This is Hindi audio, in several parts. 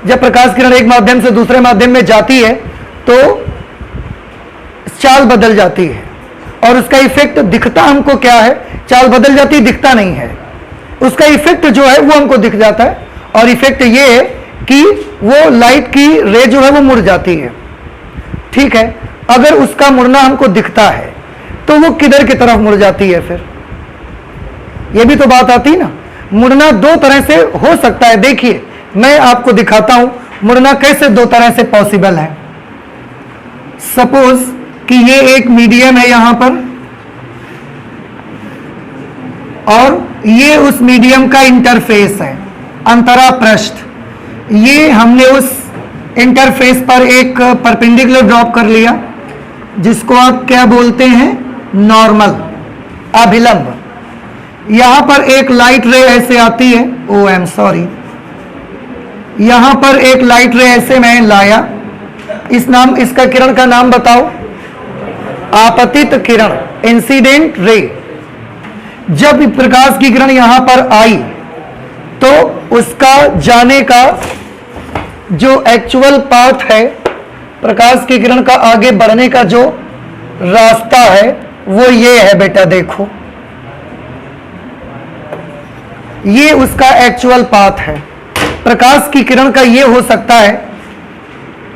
जब प्रकाश किरण एक माध्यम से दूसरे माध्यम में जाती है तो चाल बदल जाती है, और उसका इफेक्ट दिखता हमको क्या है, चाल बदल जाती दिखता नहीं है, उसका इफेक्ट जो है वो हमको दिख जाता है। और इफेक्ट ये है कि वो लाइट की रे जो है वो मुड़ जाती है। ठीक है, अगर उसका मुड़ना हमको दिखता है तो वो किधर की तरफ मुड़ जाती है, फिर ये भी तो बात आती है ना। मुड़ना दो तरह से हो सकता है। देखिए मैं आपको दिखाता हूं मुड़ना कैसे दो तरह से पॉसिबल है। सपोज कि ये एक मीडियम है यहां पर, और ये उस मीडियम का इंटरफेस है, अंतरा पृष्ठ। ये हमने उस इंटरफेस पर एक परपेंडिकुलर ड्रॉप कर लिया, जिसको आप क्या बोलते हैं, नॉर्मल, अभिलंब। यहां पर एक लाइट रे ऐसे आती है, ओ आई एम सॉरी, यहां पर एक लाइट रे ऐसे मैं लाया, इसका किरण का नाम बताओ, आपतित किरण, इंसिडेंट रे। जब प्रकाश की किरण यहां पर आई तो उसका जाने का जो एक्चुअल पाथ है, प्रकाश की किरण का आगे बढ़ने का जो रास्ता है वो ये है बेटा, देखो ये उसका एक्चुअल पाथ है। प्रकाश की किरण का ये हो सकता है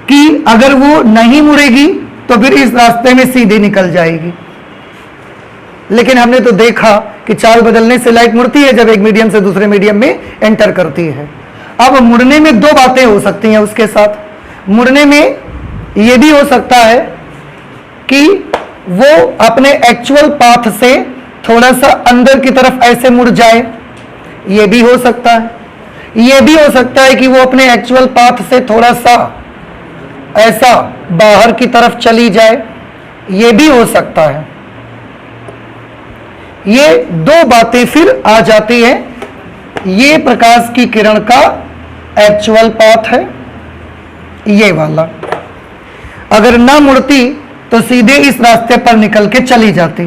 कि अगर वो नहीं मुड़ेगी तो फिर इस रास्ते में सीधे निकल जाएगी, लेकिन हमने तो देखा कि चाल बदलने से लाइट मुड़ती है जब एक मीडियम से दूसरे मीडियम में एंटर करती है। अब मुड़ने में दो बातें हो सकती हैं उसके साथ। मुड़ने में यह भी हो सकता है कि वो अपने एक्चुअल पाथ से थोड़ा सा अंदर की तरफ ऐसे मुड़ जाए, ये भी हो सकता है। ये भी हो सकता है कि वो अपने एक्चुअल पाथ से थोड़ा सा ऐसा बाहर की तरफ चली जाए, ये भी हो सकता है। ये दो बातें फिर आ जाती है। ये प्रकाश की किरण का एक्चुअल पाथ है, ये वाला। अगर ना मुड़ती तो सीधे इस रास्ते पर निकल के चली जाती,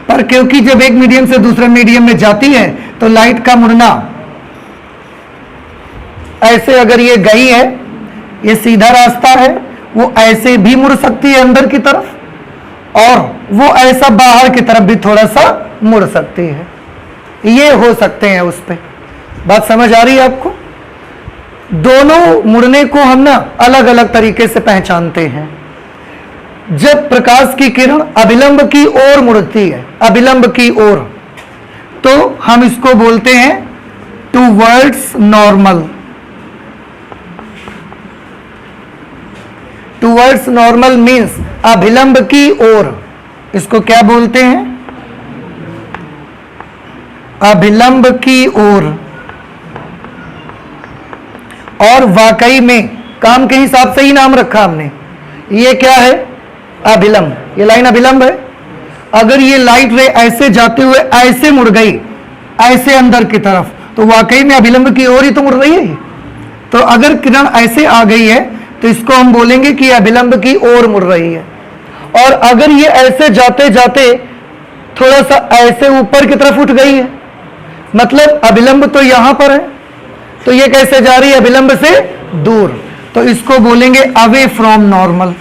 पर क्योंकि जब एक मीडियम से दूसरे मीडियम में जाती है तो लाइट का मुड़ना ऐसे, अगर ये गई है, ये सीधा रास्ता है, वो ऐसे भी मुड़ सकती है अंदर की तरफ, और वो ऐसा बाहर की तरफ भी थोड़ा सा मुड़ सकती है। ये हो सकते हैं उस पे। बात समझ आ रही है आपको? दोनों मुड़ने को हम ना अलग अलग तरीके से पहचानते हैं। जब प्रकाश की किरण अभिलंब की ओर मुड़ती है, अभिलंब की ओर, तो हम इसको बोलते हैं towards normal. Towards normal means अभिलंब की ओर। इसको क्या बोलते हैं? अभिलंब की ओर। और वाकई में काम के हिसाब से ही नाम रखा हमने। ये क्या है? अभिलंब। ये लाइन अभिलंब है। अगर ये लाइट रे ऐसे जाते हुए ऐसे मुड़ गई, ऐसे अंदर की तरफ, तो वाकई में अभिलंब की ओर ही तो मुड़ रही है। तो अगर किरण ऐसे आ गई है तो इसको हम बोलेंगे कि अभिलंब की ओर मुड़ रही है। और अगर ये ऐसे जाते जाते थोड़ा सा ऐसे ऊपर की तरफ उठ गई है, मतलब अभिलंब तो यहां पर है, तो ये कैसे जा रही है? अभिलंब से दूर। तो इसको बोलेंगे away from normal.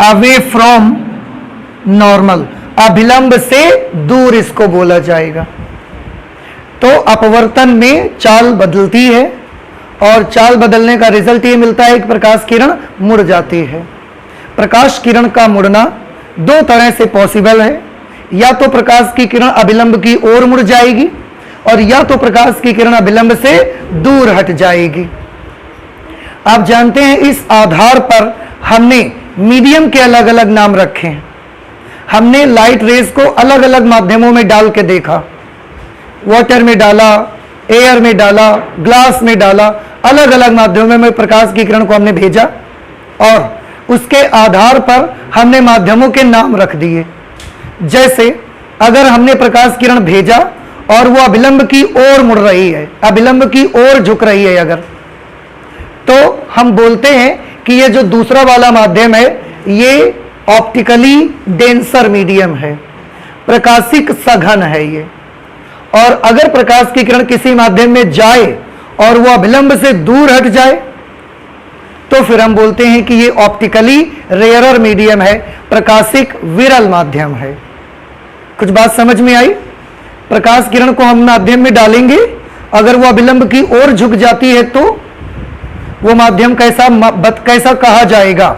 Away from normal, अभिलंब से दूर इसको बोला जाएगा। तो अपवर्तन में चाल बदलती है, और चाल बदलने का रिजल्ट ये मिलता है कि प्रकाश किरण मुड़ जाती है। प्रकाश किरण का मुड़ना दो तरह से पॉसिबल है। या तो प्रकाश की किरण अभिलंब की ओर मुड़ जाएगी, और या तो प्रकाश की किरण अभिलंब से दूर हट जाएगी। आप जानते हैं इस आधार पर हमने मीडियम के अलग अलग नाम रखे हैं। हमने लाइट रेज को अलग अलग माध्यमों में डाल के देखा, वाटर में डाला, एयर में डाला, ग्लास में डाला, अलग अलग माध्यमों में प्रकाश की किरण को हमने भेजा, और उसके आधार पर हमने माध्यमों के नाम रख दिए। जैसे अगर हमने प्रकाश किरण भेजा और वो अभिलंब की ओर मुड़ रही है, अभिलंब की ओर झुक रही है अगर, तो हम बोलते हैं कि ये जो दूसरा वाला माध्यम है ये ऑप्टिकली डेंसर मीडियम है, प्रकाशिक सघन है ये। और अगर प्रकाश की किरण किसी माध्यम में जाए और वो अभिलंब से दूर हट जाए तो फिर हम बोलते हैं कि ये ऑप्टिकली रेयरर मीडियम है, प्रकाशिक विरल माध्यम है। कुछ बात समझ में आई? प्रकाश किरण को हम माध्यम में डालेंगे, अगर वो अभिलंब की ओर झुक जाती है तो वो माध्यम कैसा कहा जाएगा,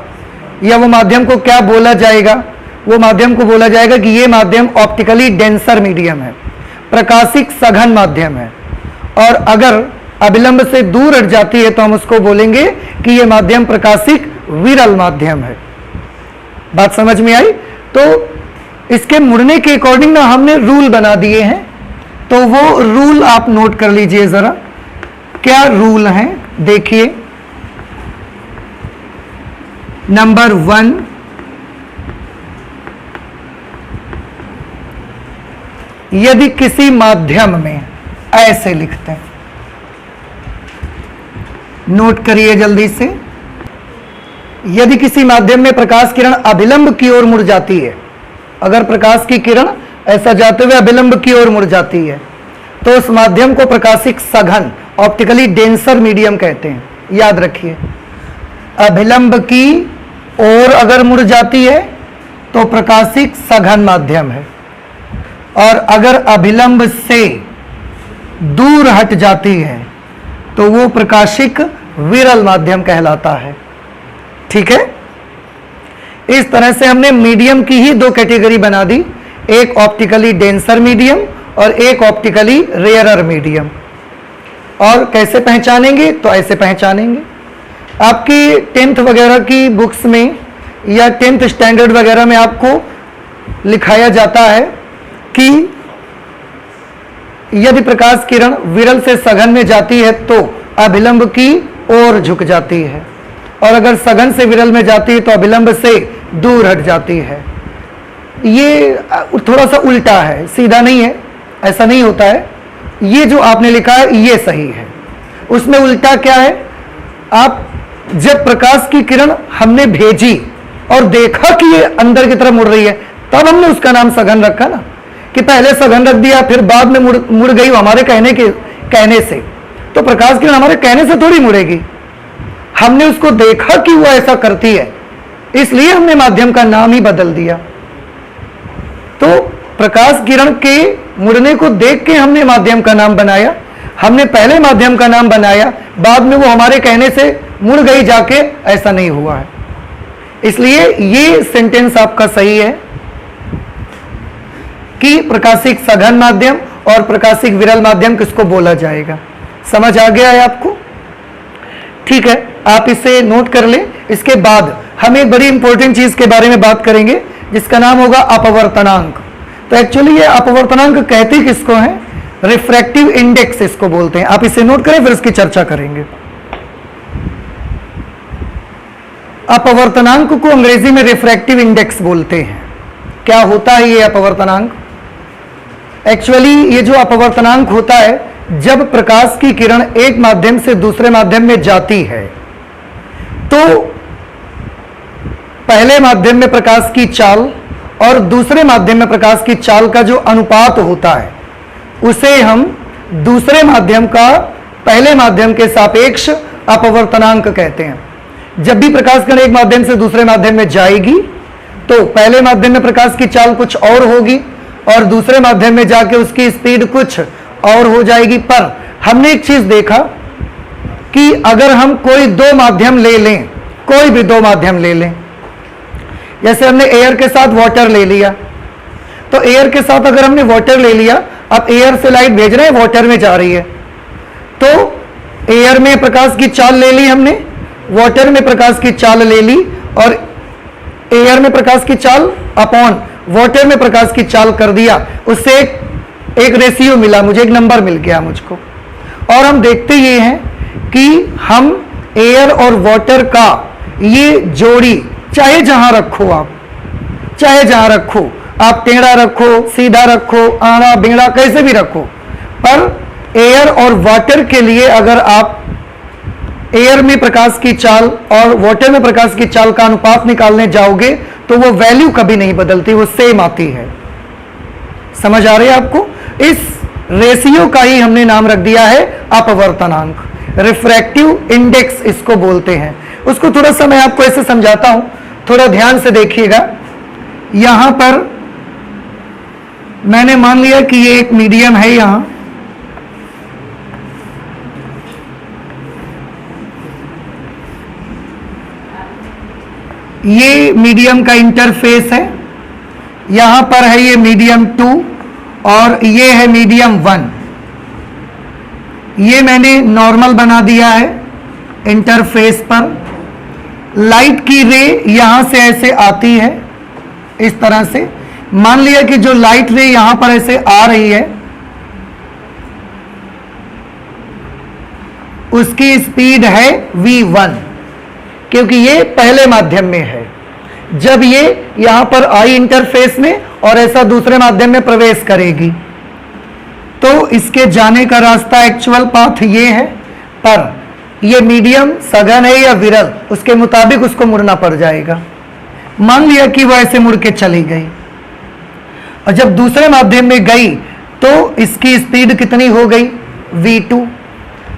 या वो माध्यम को क्या बोला जाएगा? वो माध्यम को बोला जाएगा कि ये माध्यम ऑप्टिकली डेंसर मीडियम है, प्रकाशिक सघन माध्यम है। और अगर अभिलंब से दूर हट जाती है तो हम उसको बोलेंगे कि ये माध्यम प्रकाशिक विरल माध्यम है। बात समझ में आई? तो इसके मुड़ने के अकॉर्डिंग ना हमने रूल बना दिए हैं, तो वो रूल आप नोट कर लीजिए जरा। क्या रूल हैं देखिए। नंबर 1, यदि किसी माध्यम में, ऐसे लिखते हैं, नोट करिए जल्दी से, यदि किसी माध्यम में प्रकाश किरण अभिलंब की ओर मुड़ जाती है, अगर प्रकाश की किरण ऐसा जाते हुए अभिलंब की ओर मुड़ जाती है तो उस माध्यम को प्रकाशिक सघन ऑप्टिकली डेंसर मीडियम कहते हैं। याद रखिए, अभिलंब की ओर अगर मुड़ जाती है तो प्रकाशिक सघन माध्यम है, और अगर अभिलंब से दूर हट जाती है तो वो प्रकाशिक विरल माध्यम कहलाता है। ठीक है? इस तरह से हमने मीडियम की ही 2 कैटेगरी बना दी, एक ऑप्टिकली डेंसर मीडियम और एक ऑप्टिकली रेयरर मीडियम। और कैसे पहचानेंगे? तो ऐसे पहचानेंगे। आपकी 10th वगैरह की बुक्स में या 10th स्टैंडर्ड वगैरह में आपको लिखाया जाता है कि यदि प्रकाश किरण विरल से सघन में जाती है तो अभिलंब की ओर झुक जाती है, और अगर सघन से विरल में जाती है तो अभिलंब से दूर हट जाती है। ये थोड़ा सा उल्टा है, सीधा नहीं है, ऐसा नहीं होता है। ये जो आपने लिखा है ये सही है, उसमें उल्टा क्या है? आप जब प्रकाश की किरण हमने भेजी और देखा कि ये अंदर की तरफ मुड़ रही है, तब हमने उसका नाम सघन रखा ना, कि पहले सघन रख दिया फिर बाद में मुड़ गई हमारे कहने से। तो प्रकाश किरण हमारे कहने से थोड़ी मुड़ेगी, हमने उसको देखा कि वो ऐसा करती है, इसलिए हमने माध्यम का नाम ही बदल दिया। तो प्रकाश किरण के मुड़ने को देख के हमने माध्यम का नाम बनाया, हमने पहले माध्यम का नाम बनाया, बाद में वो हमारे कहने से मुड़ गई जाके, ऐसा नहीं हुआ है। इसलिए ये सेंटेंस आपका सही है कि प्रकाशिक सघन माध्यम और प्रकाशिक विरल माध्यम किसको बोला जाएगा। समझ आ गया है आपको? ठीक है, आप इसे नोट कर लें। इसके बाद हम एक बड़ी इंपॉर्टेंट चीज के बारे में बात करेंगे जिसका नाम होगा अपवर्तनांक। तो एक्चुअली ये अपवर्तनांक कहते किसको हैं? रिफ्रैक्टिव इंडेक्स इसको बोलते हैं। आप इसे नोट करें, फिर इसकी चर्चा करेंगे। अपवर्तनांक को अंग्रेजी में रिफ्रैक्टिव इंडेक्स बोलते हैं। क्या होता है ये अपवर्तनांक? एक्चुअली ये जो अपवर्तनांक होता है, जब प्रकाश की किरण एक माध्यम से दूसरे माध्यम में जाती है तो पहले माध्यम में प्रकाश की चाल और दूसरे माध्यम में प्रकाश की चाल का जो अनुपात होता है उसे हम दूसरे माध्यम का पहले माध्यम के सापेक्ष अपवर्तनांक कहते हैं। जब भी प्रकाश किरण एक माध्यम से दूसरे माध्यम में जाएगी तो पहले माध्यम में प्रकाश की चाल कुछ और होगी और दूसरे माध्यम में जाके उसकी स्पीड कुछ और हो जाएगी। पर हमने एक चीज देखा कि अगर हम कोई 2 माध्यम ले लें, कोई भी 2 माध्यम ले लें, जैसे हमने एयर के साथ वाटर ले लिया, तो एयर के साथ अगर हमने वाटर ले लिया, अब एयर से लाइट भेज रहे हैं, वाटर में जा रही है, तो एयर में प्रकाश की चाल ले ली हमने, वाटर में प्रकाश की चाल ले ली, और एयर में प्रकाश की चाल अपॉन वाटर में प्रकाश की चाल कर दिया। उससे एक रेशियो मिला, मुझे एक नंबर मिल गया मुझको। और हम देखते ये हैं कि हम एयर और वाटर का ये जोड़ी चाहे जहां रखो, आप चाहे जहां रखो, आप टेढ़ा रखो, सीधा रखो, आड़ा बेड़ा कैसे भी रखो, पर एयर और वाटर के लिए अगर आप एयर में प्रकाश की चाल और वाटर में प्रकाश की चाल का अनुपात निकालने जाओगे तो वो वैल्यू कभी नहीं बदलती, वो सेम आती है। समझ आ रही है आपको? इस रेशियो का ही हमने नाम रख दिया है अपवर्तनांक, रिफ्रैक्टिव इंडेक्स इसको बोलते हैं। उसको थोड़ा सा मैं आपको ऐसे समझाता हूं, थोड़ा ध्यान से देखिएगा। यहां पर मैंने मान लिया कि ये एक मीडियम है, यहां ये मीडियम का इंटरफेस है, यहां पर है ये मीडियम 2 और ये है मीडियम 1। ये मैंने नॉर्मल बना दिया है इंटरफेस पर। लाइट की रे यहां से ऐसे आती है इस तरह से। मान लिया कि जो लाइट रे यहां पर ऐसे आ रही है उसकी स्पीड है v1, क्योंकि ये पहले माध्यम में है। जब ये यहां पर आई इंटरफेस में और ऐसा दूसरे माध्यम में प्रवेश करेगी तो इसके जाने का रास्ता एक्चुअल पाथ ये है, पर ये मीडियम सघन है या विरल उसके मुताबिक उसको मुड़ना पड़ जाएगा। मान लिया कि वो ऐसे मुड़ के चली गई और जब दूसरे माध्यम में गई तो इसकी स्पीड कितनी हो गई v2।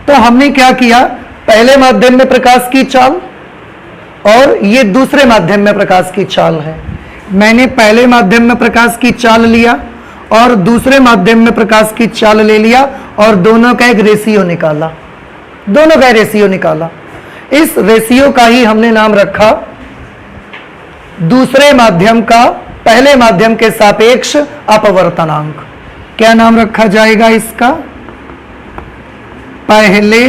तो हमने क्या किया, पहले माध्यम में प्रकाश की चाल और ये दूसरे माध्यम में प्रकाश की चाल है। मैंने पहले माध्यम में प्रकाश की चाल लिया और दूसरे माध्यम में प्रकाश की चाल ले लिया और दोनों का एक रेशियो निकाला, दोनों का रेशियो निकाला। इस रेशियो का ही हमने नाम रखा दूसरे माध्यम का पहले माध्यम के सापेक्ष अपवर्तनांक। क्या नाम रखा जाएगा इसका? पहले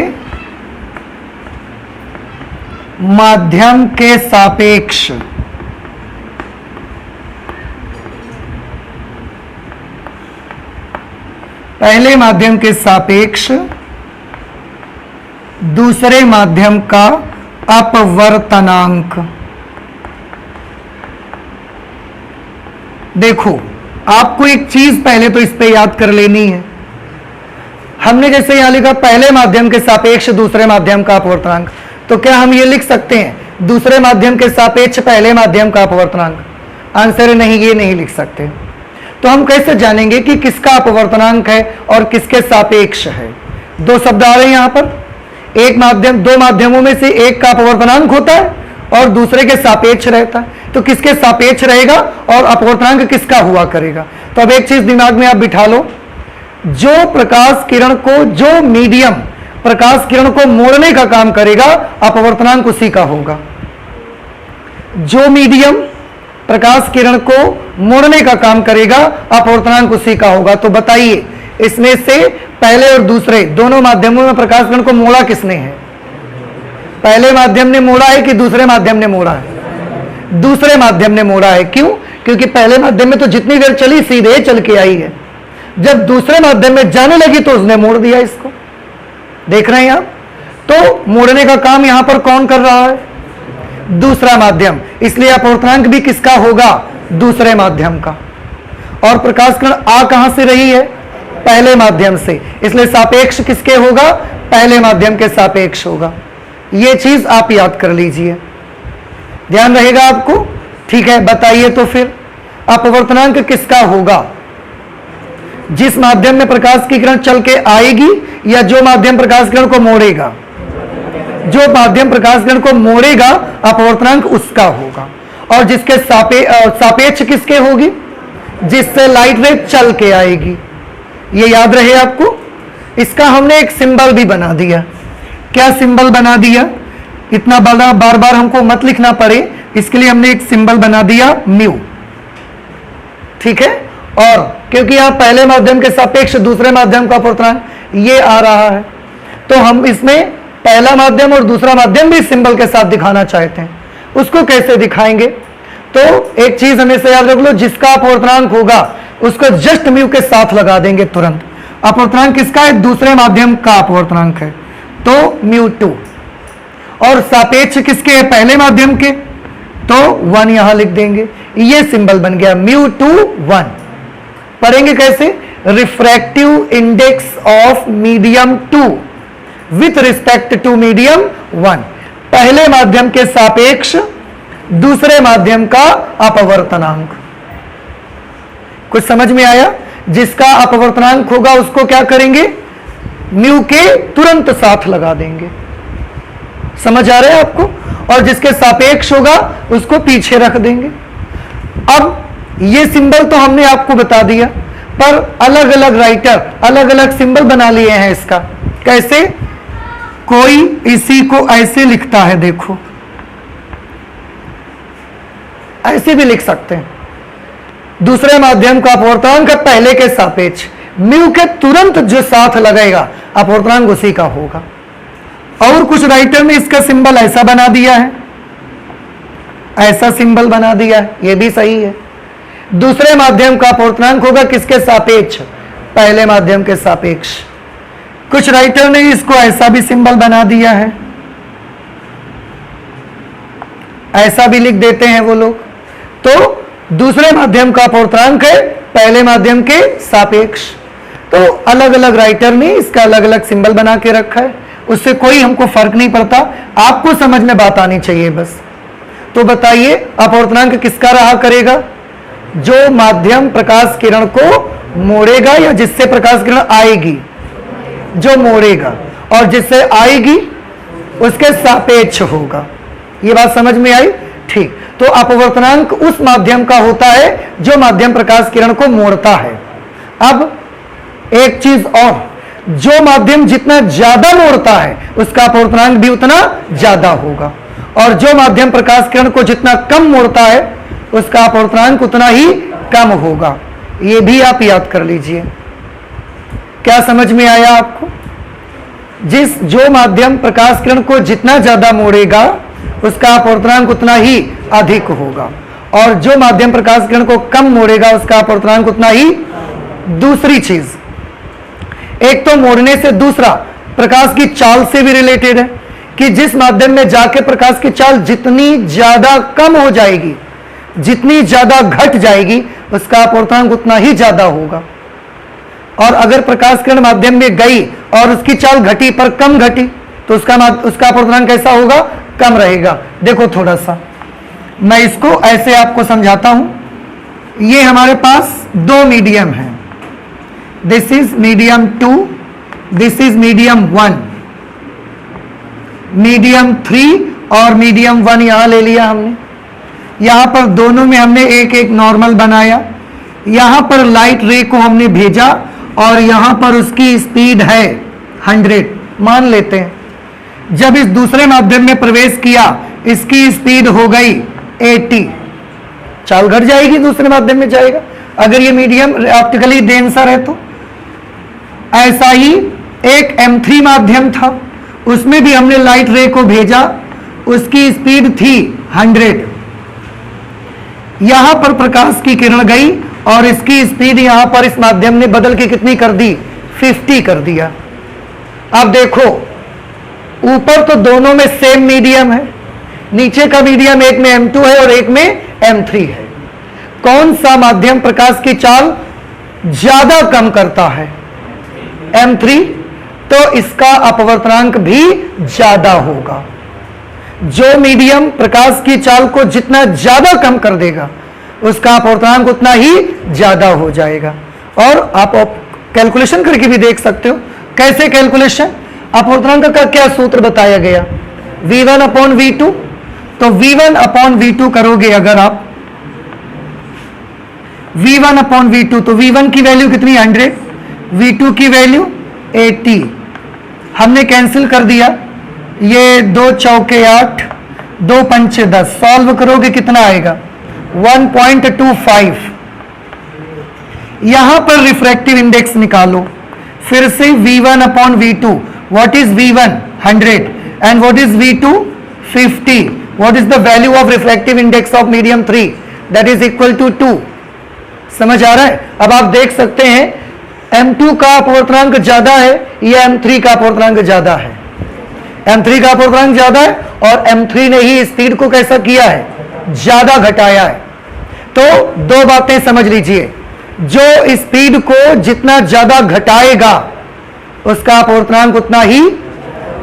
माध्यम के सापेक्ष पहले माध्यम के सापेक्ष दूसरे माध्यम का अपवर्तनांक। देखो, आपको एक चीज पहले तो इस पे याद कर लेनी है। हमने जैसे यहां लिखा पहले माध्यम के सापेक्ष दूसरे माध्यम का अपवर्तनांक, तो क्या हम ये लिख सकते हैं दूसरे माध्यम के सापेक्ष पहले माध्यम का अपवर्तनांक? आंसर है नहीं, ये नहीं लिख सकते। तो हम कैसे जानेंगे कि किसका अपवर्तनांक है और किसके सापेक्ष है? दो शब्द आ रहे हैं यहां पर, एक माध्यम, दो माध्यमों में से एक का अपवर्तनांक होता है और दूसरे के सापेक्ष रहता है। तो किसके सापेक्ष रहेगा और अपवर्तनांक किसका हुआ करेगा? तो अब एक चीज दिमाग में आप बिठा लो, जो प्रकाश किरण को, जो मीडियम प्रकाश किरण को मोड़ने का काम करेगा अपवर्तनांक उसी का होगा। जो मीडियम प्रकाश किरण को मोड़ने का काम करेगा अपवर्तनांक उसी का होगा। तो बताइए, इसमें से पहले और दूसरे दोनों माध्यमों में प्रकाश किरण को मोड़ा किसने है? पहले माध्यम ने मोड़ा है कि दूसरे माध्यम ने मोड़ा है? दूसरे माध्यम ने मोड़ा है। क्यों? क्योंकि पहले माध्यम में तो जितनी देर चली सीधे चल के आई है, जब दूसरे माध्यम में जाने लगी तो उसने मोड़ दिया इसको। देख रहे हैं आप? तो मोड़ने का काम यहां पर कौन कर रहा है? दूसरा माध्यम। इसलिए अपवर्तनांक भी किसका होगा? दूसरे माध्यम का। और प्रकाश किरण आ कहां से रही है? पहले माध्यम से, इसलिए सापेक्ष किसके होगा? पहले माध्यम के सापेक्ष होगा। यह चीज आप याद कर लीजिए, ध्यान रहेगा आपको। ठीक है, बताइए तो फिर अपवर्तनांक किसका होगा? जिस माध्यम में प्रकाश की किरण चल के आएगी या जो माध्यम प्रकाश किरण को मोड़ेगा? जो माध्यम प्रकाश किरण को मोड़ेगा अपवर्तनांक उसका होगा। और जिसके सापेक्ष किसके होगी? जिससे लाइट रे चल के आएगी। ये याद रहे आपको। इसका हमने एक सिंबल भी बना दिया। क्या सिंबल बना दिया? इतना बड़ा बार बार हमको मत लिखना पड़े, इसके लिए हमने एक सिंबल बना दिया म्यू। ठीक है, और क्योंकि यहां पहले माध्यम के सापेक्ष दूसरे माध्यम का अपवर्तनांक ये आ रहा है, तो हम इसमें पहला माध्यम और दूसरा माध्यम भी सिंबल के साथ दिखाना चाहते हैं। उसको कैसे दिखाएंगे? तो एक चीज हमेशा याद रख लो, जिसका अपवर्तनांक होगा उसको जस्ट म्यू के साथ लगा देंगे तुरंत। अपवर्तनांक किसका है? दूसरे माध्यम का अपवर्तनांक है, तो μ2। और सापेक्ष किसके है? पहले माध्यम के, तो 1 यहां लिख देंगे। ये सिंबल बन गया μ2 1। पढ़ेंगे कैसे? Refractive index of medium 2 with respect to medium 1। पहले माध्यम के सापेक्ष दूसरे माध्यम का अपवर्तनांक। कुछ समझ में आया? जिसका अपवर्तनांक होगा उसको क्या करेंगे, म्यू के तुरंत साथ लगा देंगे। समझ आ रहा है आपको? और जिसके सापेक्ष होगा उसको पीछे रख देंगे। अब ये सिंबल तो हमने आपको बता दिया, पर अलग अलग राइटर अलग अलग सिंबल बना लिए हैं इसका। कैसे? कोई इसी को ऐसे लिखता है, देखो ऐसे भी लिख सकते हैं। दूसरे माध्यम का अपवर्तनांक पहले के सापेक्ष, म्यू के तुरंत जो साथ लगेगा अपवर्तनांक उसी का होगा। और कुछ राइटर ने इसका सिंबल ऐसा बना दिया है, ऐसा सिंबल बना दिया है, यह भी सही है। दूसरे माध्यम का अपवर्तनांक होगा किसके सापेक्ष, पहले माध्यम के सापेक्ष। कुछ राइटर ने इसको ऐसा भी सिंबल बना दिया है, ऐसा भी लिख देते हैं वो लोग। तो दूसरे माध्यम का अपवर्तनांक है पहले माध्यम के सापेक्ष। तो अलग अलग राइटर ने इसका अलग अलग सिंबल बना के रखा है, उससे कोई हमको फर्क नहीं पड़ता, आपको समझ में बात आनी चाहिए बस। तो बताइए अपवर्तनांक किसका रहा करेगा, जो माध्यम प्रकाश किरण को मोड़ेगा या जिससे प्रकाश किरण आएगी, जो मोड़ेगा, और जिससे आएगी उसके सापेक्ष होगा। ये बात समझ में आई? ठीक। तो अपवर्तनांक उस माध्यम का होता है जो माध्यम प्रकाश किरण को मोड़ता है। अब एक चीज और, जो माध्यम जितना ज्यादा मोड़ता है उसका अपवर्तनांक भी उतना ज्यादा होगा, और जो माध्यम प्रकाश किरण को जितना कम मोड़ता है उसका अपवर्तनांक उतना ही कम होगा। ये भी आप याद कर लीजिए। क्या समझ में आया आपको? जो माध्यम प्रकाश किरण को जितना ज्यादा मोड़ेगा उसका अपवर्तनांक उतना ही अधिक होगा, और जो माध्यम प्रकाश किरण को कम मोड़ेगा उसका अपवर्तनांक उतना ही। दूसरी चीज, एक तो मोड़ने से, दूसरा प्रकाश की चाल से भी रिलेटेड है कि जिस माध्यम में जाके प्रकाश की चाल जितनी ज्यादा कम हो जाएगी, जितनी ज्यादा घट जाएगी, उसका अपवर्तनांक उतना ही ज्यादा होगा। और अगर प्रकाश किरण माध्यम में गई और उसकी चाल घटी पर कम घटी तो उसका अपवर्तनांक कैसा होगा, कम रहेगा। देखो थोड़ा सा मैं इसको ऐसे आपको समझाता हूं। ये हमारे पास दो मीडियम हैं, this is medium 2, this is medium 1, medium 3 और मीडियम 1 यहां ले लिया हमने। यहां पर दोनों में हमने एक एक नॉर्मल बनाया, यहां पर लाइट रे को हमने भेजा और यहां पर उसकी स्पीड है 100 मान लेते हैं। जब इस दूसरे माध्यम में प्रवेश किया इसकी स्पीड हो गई 80, चाल घट जाएगी, दूसरे माध्यम में जाएगा अगर ये मीडियम ऑप्टिकली डेंसर है तो। ऐसा ही एक M3 माध्यम था, उसमें भी हमने लाइट रे को भेजा, उसकी स्पीड थी 100। यहां पर प्रकाश की किरण गई और इसकी स्पीड यहां पर इस माध्यम ने बदल के कितनी कर दी, 50 कर दिया। अब देखो ऊपर तो दोनों में सेम मीडियम है, नीचे का मीडियम एक में M2 है और एक में M3 है। कौन सा माध्यम प्रकाश की चाल ज्यादा कम करता है, M3, तो इसका अपवर्तनांक भी ज्यादा होगा। जो मीडियम प्रकाश की चाल को जितना ज्यादा कम कर देगा उसका अपवर्तनांक उतना ही ज्यादा हो जाएगा। और आप कैलकुलेशन करके भी देख सकते हो। कैसे कैलकुलेशन, अपवर्तनांक का क्या सूत्र बताया गया, V1/V2। तो V1/V2 करोगे अगर आप V1/V2, तो V1 की वैल्यू कितनी 100, V2 की वैल्यू 80। हमने कैंसिल कर दिया, ये 2 चौके 8, 2 पंचे 10, सॉल्व करोगे कितना आएगा 1.25। यहां पर रिफ्रैक्टिव इंडेक्स निकालो, फिर से V1/V2, what is V1 100 and what is V2 50, what is the value of refractive index of medium 3, that is equal to 2। समझ आ रहा है? अब आप देख सकते हैं M2 का अपवर्तनांक ज्यादा है या M3 का अपवर्तनांक ज्यादा है, M3 का अपवर्तनांक ज्यादा है और M3 ने ही स्पीड को कैसा किया है, ज्यादा घटाया है। तो दो बातें समझ लीजिए, जो स्पीड को जितना ज्यादा घटाएगा उसका अपवर्तनांक उतना ही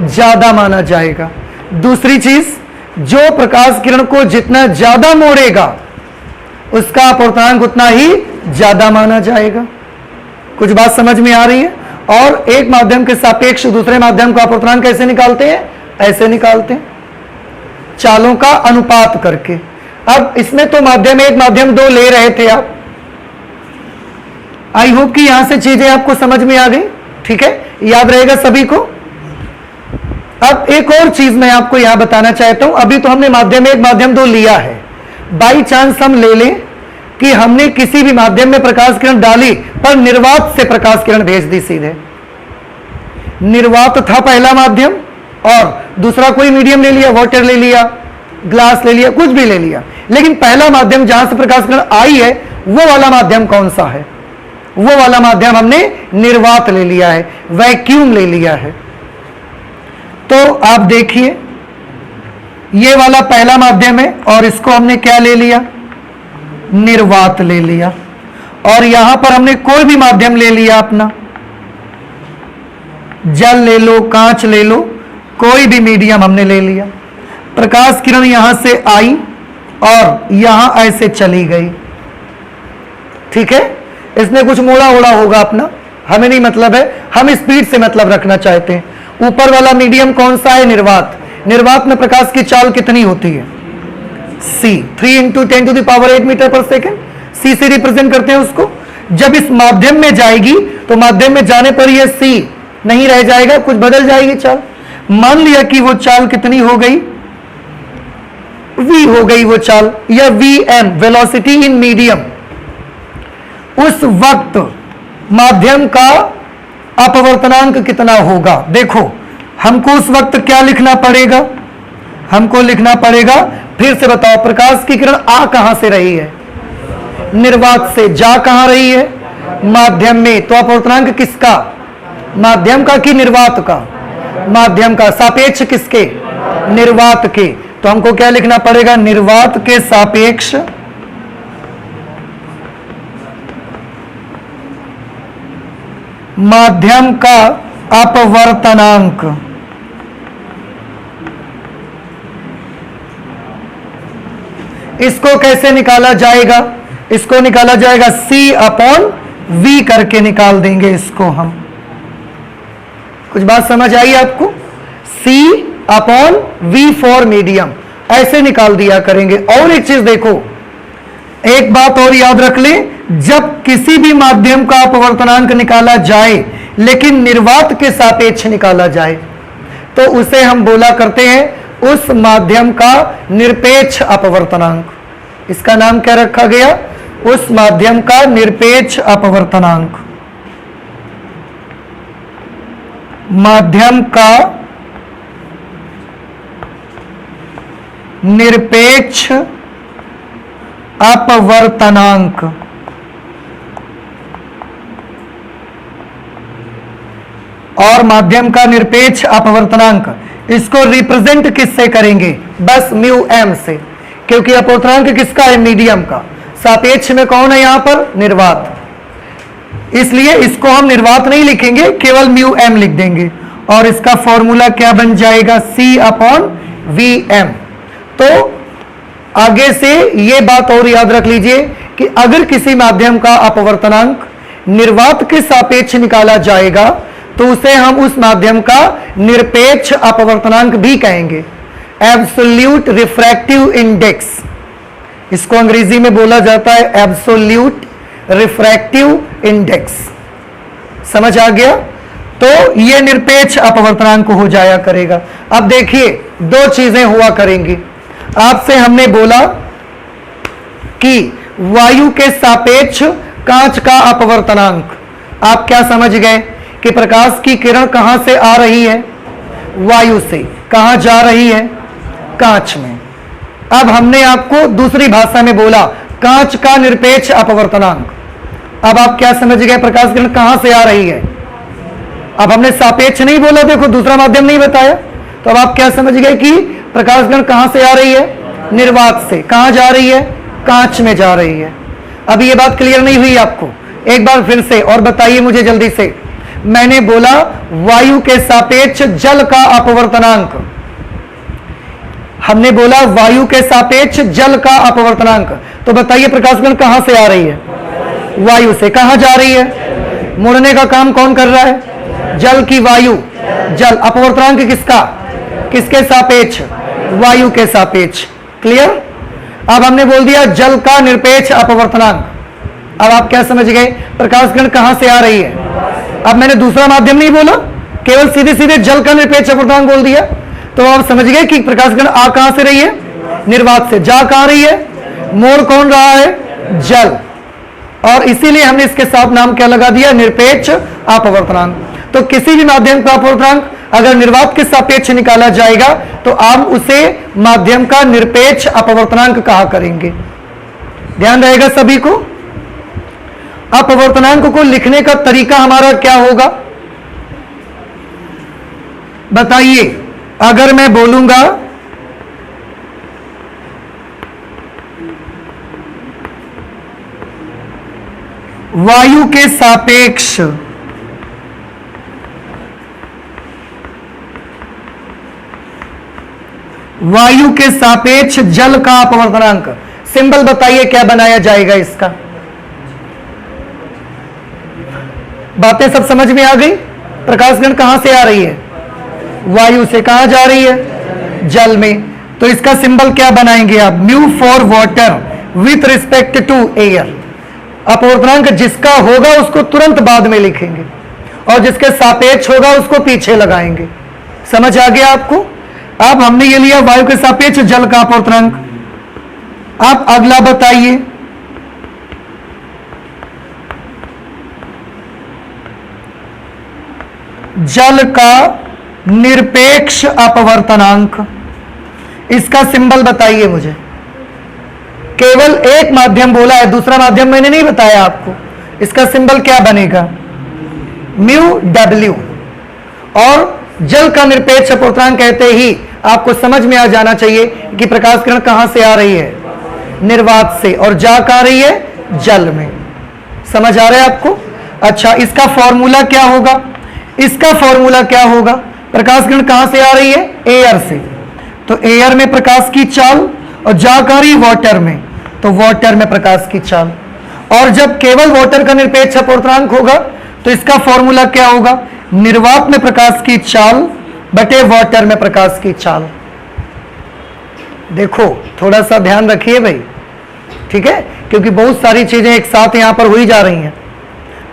ज्यादा माना जाएगा। दूसरी चीज, जो प्रकाश किरण को जितना ज्यादा मोड़ेगा उसका अपवर्तनांक उतना ही ज्यादा माना जाएगा। कुछ बात समझ में आ रही है? और एक माध्यम के सापेक्ष दूसरे माध्यम का अपवर्तनांक कैसे निकालते हैं? ऐसे निकालते हैं, चालों का अनुपात करके। अब इसमें तो माध्यम 1 माध्यम 2 ले रहे थे आप। आई होप कि यहां से चीजें आपको समझ में आ गई। ठीक है, याद रहेगा सभी को। अब एक और चीज मैं आपको यहां बताना चाहता हूं। अभी तो हमने माध्यम 1 माध्यम 2 लिया है। बाई चांस हम ले लें कि हमने किसी भी माध्यम में प्रकाश किरण डाली पर निर्वात से प्रकाश किरण भेज दी सीधे। निर्वात था पहला माध्यम और दूसरा कोई मीडियम ले लिया, वाटर ले लिया, ग्लास ले लिया, कुछ भी ले लिया, लेकिन पहला माध्यम जहां से प्रकाश किरण आई है वो वाला माध्यम कौन सा है? वो वाला माध्यम हमने निर्वात ले लिया है, वैक्यूम ले लिया है। तो आप देखिए, ये वाला पहला माध्यम है और इसको हमने क्या ले लिया? निर्वात ले लिया। और यहां पर हमने कोई भी माध्यम ले लिया अपना, जल ले लो, कांच ले लो, कोई भी मीडियम हमने ले लिया। प्रकाश किरण यहां से आई और यहां ऐसे चली गई। ठीक है, इसने कुछ मोड़ा ओड़ा होगा अपना, हमें नहीं मतलब है, हम स्पीड से मतलब रखना चाहते हैं। ऊपर वाला मीडियम कौन सा है? निर्वात। निर्वात में प्रकाश की चाल कितनी होती है? c, 3 × 10⁸ मीटर पर सेकेंड। c से रिप्रेजेंट करते हैं उसको। जब इस माध्यम में जाएगी तो माध्यम में जाने पर यह c नहीं रह जाएगा, कुछ बदल जाएगी चाल। मान लिया कि वो चाल कितनी हो गई? v हो गई वो चाल, या vm, वेलोसिटी इन मीडियम। उस वक्त माध्यम का अपवर्तनांक कितना होगा? देखो, हमको उस वक्त क्या लिखना पड़ेगा? हमको लिखना पड़ेगा, फिर से बताओ, प्रकाश की किरण आ कहां से रही है? निर्वात से। जा कहां रही है? माध्यम में। तो अपवर्तनांक किसका? माध्यम का कि निर्वात का? माध्यम का। सापेक्ष किसके? निर्वात के। तो हमको क्या लिखना पड़ेगा? निर्वात के सापेक्ष माध्यम का अपवर्तनांक। इसको कैसे निकाला जाएगा? इसको निकाला जाएगा C/V करके निकाल देंगे इसको हम। कुछ बात समझ आई आपको? C/V फॉर मीडियम, ऐसे निकाल दिया करेंगे। और एक चीज देखो, एक बात और याद रख ले, जब किसी भी माध्यम का अपवर्तनांक निकाला जाए लेकिन निर्वात के सापेक्ष निकाला जाए तो उसे हम बोला करते हैं उस माध्यम का निरपेक्ष अपवर्तनांक। इसका नाम क्या रखा गया? उस माध्यम का निरपेक्ष अपवर्तनांक। माध्यम का निरपेक्ष अपवर्तनांक। और माध्यम का निरपेक्ष अपवर्तनांक, इसको रिप्रेजेंट किससे करेंगे? बस μm से, क्योंकि अपवर्तनांक किसका है? मीडियम का। सापेक्ष में कौन है यहां पर? निर्वात। इसलिए इसको हम निर्वात नहीं लिखेंगे, केवल μm लिख देंगे। और इसका फॉर्मूला क्या बन जाएगा? C/Vm। तो आगे से ये बात और याद रख लीजिए कि अगर किसी माध्यम का अपवर्तनांक निर्वात के सापेक्ष निकाला जाएगा तो उसे हम उस माध्यम का निरपेक्ष अपवर्तनांक भी कहेंगे, एब्सोल्यूट रिफ्रैक्टिव इंडेक्स। इसको अंग्रेजी में बोला जाता है एब्सोल्यूट रिफ्रैक्टिव इंडेक्स। समझ आ गया? तो यह निरपेक्ष अपवर्तनांक हो जाया करेगा। अब देखिए, दो चीजें हुआ करेंगी। आपसे हमने बोला कि वायु के सापेक्ष कांच का अपवर्तनांक। आप क्या समझ गए कि प्रकाश की किरण कहां से आ रही है? वायु से। कहां जा रही है? कांच में। अब हमने आपको दूसरी भाषा में बोला कांच का निरपेक्ष अपवर्तनांक। अब आप क्या समझ गए? प्रकाश किरण कहां से आ रही है? अब हमने सापेक्ष नहीं बोला, देखो दूसरा माध्यम नहीं बताया, तो अब आप क्या समझ गए कि प्रकाश किरण कहां से आ रही है? निर्वात से। कहां जा रही है? कांच में जा रही है। अब ये बात क्लियर नहीं हुई आपको? एक बार फिर से और बताइए मुझे जल्दी से। मैंने बोला वायु के सापेक्ष जल का अपवर्तनांक। हमने बोला वायु के सापेक्ष जल का अपवर्तनांक। तो बताइए प्रकाश किरण कहां से आ रही है? वायु से। कहां जा रही है? मुड़ने का काम कौन कर रहा है? जल की वायु। जल अपवर्तनांक किसका? किसके सापेक्ष? वायु के सापेक्ष। क्लियर? अब हमने बोल दिया जल का निरपेक्ष अपवर्तनांक। अब आप क्या समझ गए? प्रकाश किरण कहां से आ रही है? अब मैंने दूसरा माध्यम नहीं बोला, केवल सीधे सीधे जल का निरपेक्ष अपवर्तनांक बोल दिया, तो आप समझ गए कि प्रकाश किरण आ कहां से रही है? निर्वात से। जा कहां रही है? मोड़ कौन रहा है? जल। और इसीलिए हमने इसके साथ नाम क्या लगा दिया? निरपेक्ष अपवर्तनांक। तो किसी भी माध्यम का अपवर्तनांक अगर निर्वात के सापेक्ष निकाला जाएगा तो आप उसे माध्यम का निरपेक्ष अपवर्तनांक कहा करेंगे। ध्यान रहेगा सभी को। अपवर्तनांक को लिखने का तरीका हमारा क्या होगा बताइए? अगर मैं बोलूंगा वायु के सापेक्ष जल का अपवर्तनांक, सिंबल बताइए क्या बनाया जाएगा इसका? बातें सब समझ में आ गई? प्रकाश किरण कहां से आ रही है? वायु से। कहां जा रही है? जल में। तो इसका सिंबल क्या बनाएंगे आप? Mu for water with respect to air. अपवर्तनांक जिसका होगा उसको तुरंत बाद में लिखेंगे और जिसके सापेक्ष होगा उसको पीछे लगाएंगे। समझ आ गया आपको? अब हमने ये लिया वायु के सापेक्ष जल का अपवर्तनांक। अब अगला बताइए, जल का निरपेक्ष अपवर्तनांक, इसका सिंबल बताइए मुझे। केवल एक माध्यम बोला है, दूसरा माध्यम मैंने नहीं बताया आपको। इसका सिंबल क्या बनेगा? Mu W. और जल का निरपेक्ष अपवर्तनांक कहते ही आपको समझ में आ जाना चाहिए कि प्रकाश किरण कहां से आ रही है? निर्वात से। और जा कहां रही है? जल में। समझ आ रहा है आपको? अच्छा, इसका फॉर्मूला क्या होगा? इसका फॉर्मूला क्या होगा? प्रकाश किरण कहां से आ रही है? एयर से। तो एयर में प्रकाश की चाल, और जा कहां रही? वाटर में। तो वाटर में प्रकाश की चाल। और जब केवल वाटर का निरपेक्ष अपवर्तनांक होगा तो इसका फॉर्मूला क्या होगा? निर्वात में प्रकाश की चाल बटे वाटर में प्रकाश की चाल। देखो थोड़ा सा ध्यान रखिए भाई, ठीक है? क्योंकि बहुत सारी चीजें एक साथ यहां पर हो ही जा रही हैं,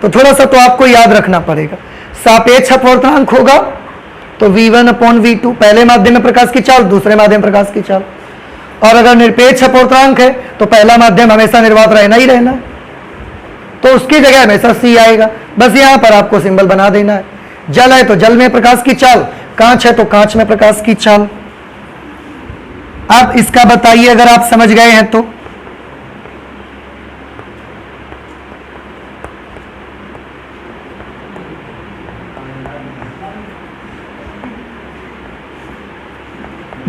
तो थोड़ा सा तो आपको याद रखना पड़ेगा। सापेक्ष अपवर्तनांक होगा तो V1/V2, पहले माध्यम में प्रकाश की चाल, दूसरे माध्यम प्रकाश की चाल। और अगर निरपेक्ष अपवर्तनांक है तो पहला माध्यम हमेशा निर्वात रहना ही रहना है, तो उसकी जगह हमेशा C आएगा। बस यहां पर आपको सिंबल बना देना है। जल है तो जल में प्रकाश की चाल, कांच है तो कांच में प्रकाश की चाल। आप इसका बताइए अगर आप समझ गए हैं तो।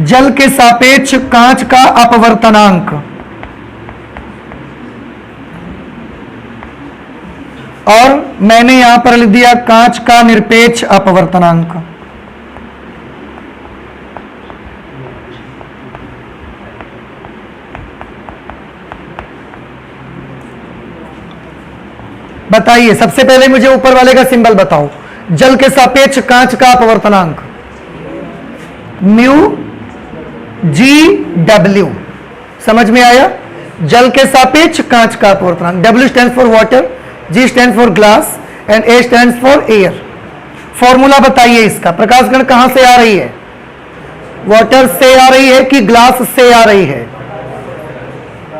जल के सापेक्ष कांच का अपवर्तनांक, और मैंने यहां पर लिख दिया कांच का निरपेक्ष अपवर्तनांक। बताइए सबसे पहले मुझे ऊपर वाले का सिंबल बताओ। जल के सापेक्ष कांच का अपवर्तनांक म्यू GW। समझ में आया? जल के सापेक्ष कांच का अपवर्तनांक। W stands for water, G stands for glass and A stands for air. Formula बताइए इसका। प्रकाश किरण कहां से आ रही है? वाटर से आ रही है कि ग्लास से आ रही है?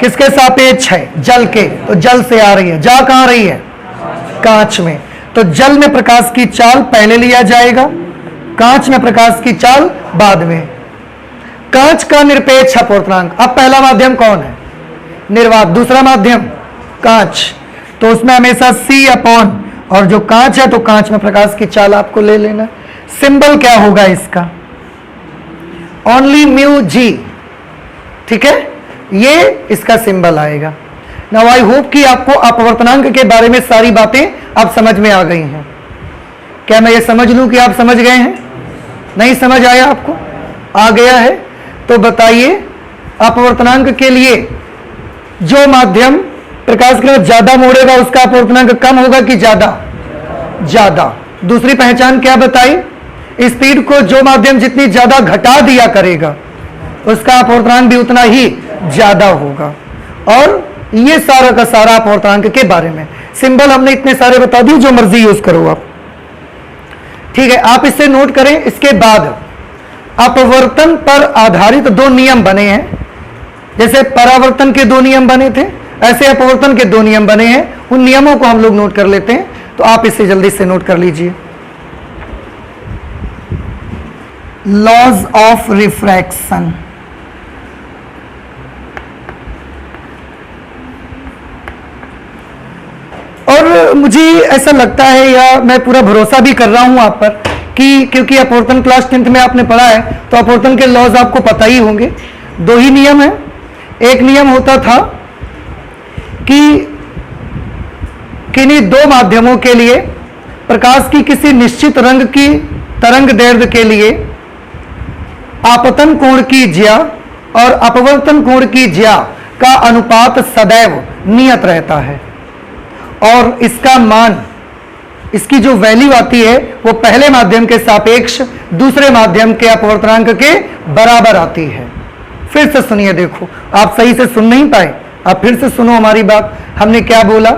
किसके सापेक्ष है? जल के। तो जल से आ रही है। जा कहां रही है? कांच में। तो जल में प्रकाश की चाल पहले लिया जाएगा, कांच में प्रकाश की चाल बाद में। कांच का निरपेक्ष अपवर्तनांक। अब पहला माध्यम कौन है? निर्वात। दूसरा माध्यम कांच, तो उसमें हमेशा C/, और जो कांच है तो कांच में प्रकाश की चाल आपको ले लेना। सिंबल क्या होगा इसका? Only mu G। ठीक है, ये इसका सिंबल आएगा। नाउ आई होप कि आपको अपवर्तनांक के बारे में सारी बातें अब समझ में आ गई हैं। क्या मैं ये समझ लूं कि आप समझ गए हैं? नहीं समझ आया आपको? आ गया है तो बताइए, अपवर्तनांक के लिए जो माध्यम प्रकाश किरण ज्यादा मोड़ेगा उसका अपवर्तनांक कम होगा कि ज्यादा? ज्यादा। दूसरी पहचान क्या बताई? स्पीड को जो माध्यम जितनी ज्यादा घटा दिया करेगा उसका अपवर्तनांक भी उतना ही ज्यादा होगा। और ये सारा का सारा अपवर्तनांक के बारे में सिंबल हमने इतने सारे बता दिए, जो मर्जी यूज करो आप, ठीक है। आप इसे नोट करें। इसके बाद अपवर्तन पर आधारित दो नियम बने हैं। जैसे परावर्तन के दो नियम बने थे, ऐसे अपवर्तन के दो नियम बने हैं। उन नियमों को हम लोग नोट कर लेते हैं, तो आप इसे जल्दी से नोट कर लीजिए। लॉज ऑफ रिफ्रैक्शन, और मुझे ऐसा लगता है या मैं पूरा भरोसा भी कर रहा हूं आप पर कि क्योंकि अपवर्तन क्लास 10th में आपने पढ़ा है तो अपवर्तन के लॉज आपको पता ही होंगे। दो ही नियम है। एक नियम होता था कि किन्हीं दो माध्यमों के लिए प्रकाश की किसी निश्चित रंग की तरंग दैर्ध्य के लिए आपतन कोण की ज्या और अपवर्तन कोण की ज्या का अनुपात सदैव नियत रहता है, और इसका मान, इसकी जो वैल्यू आती है वो पहले माध्यम के सापेक्ष दूसरे माध्यम के अपवर्तनांक के बराबर आती है। फिर से सुनिए, देखो आप सही से सुन नहीं पाए, आप फिर से सुनो हमारी बात। हमने क्या बोला?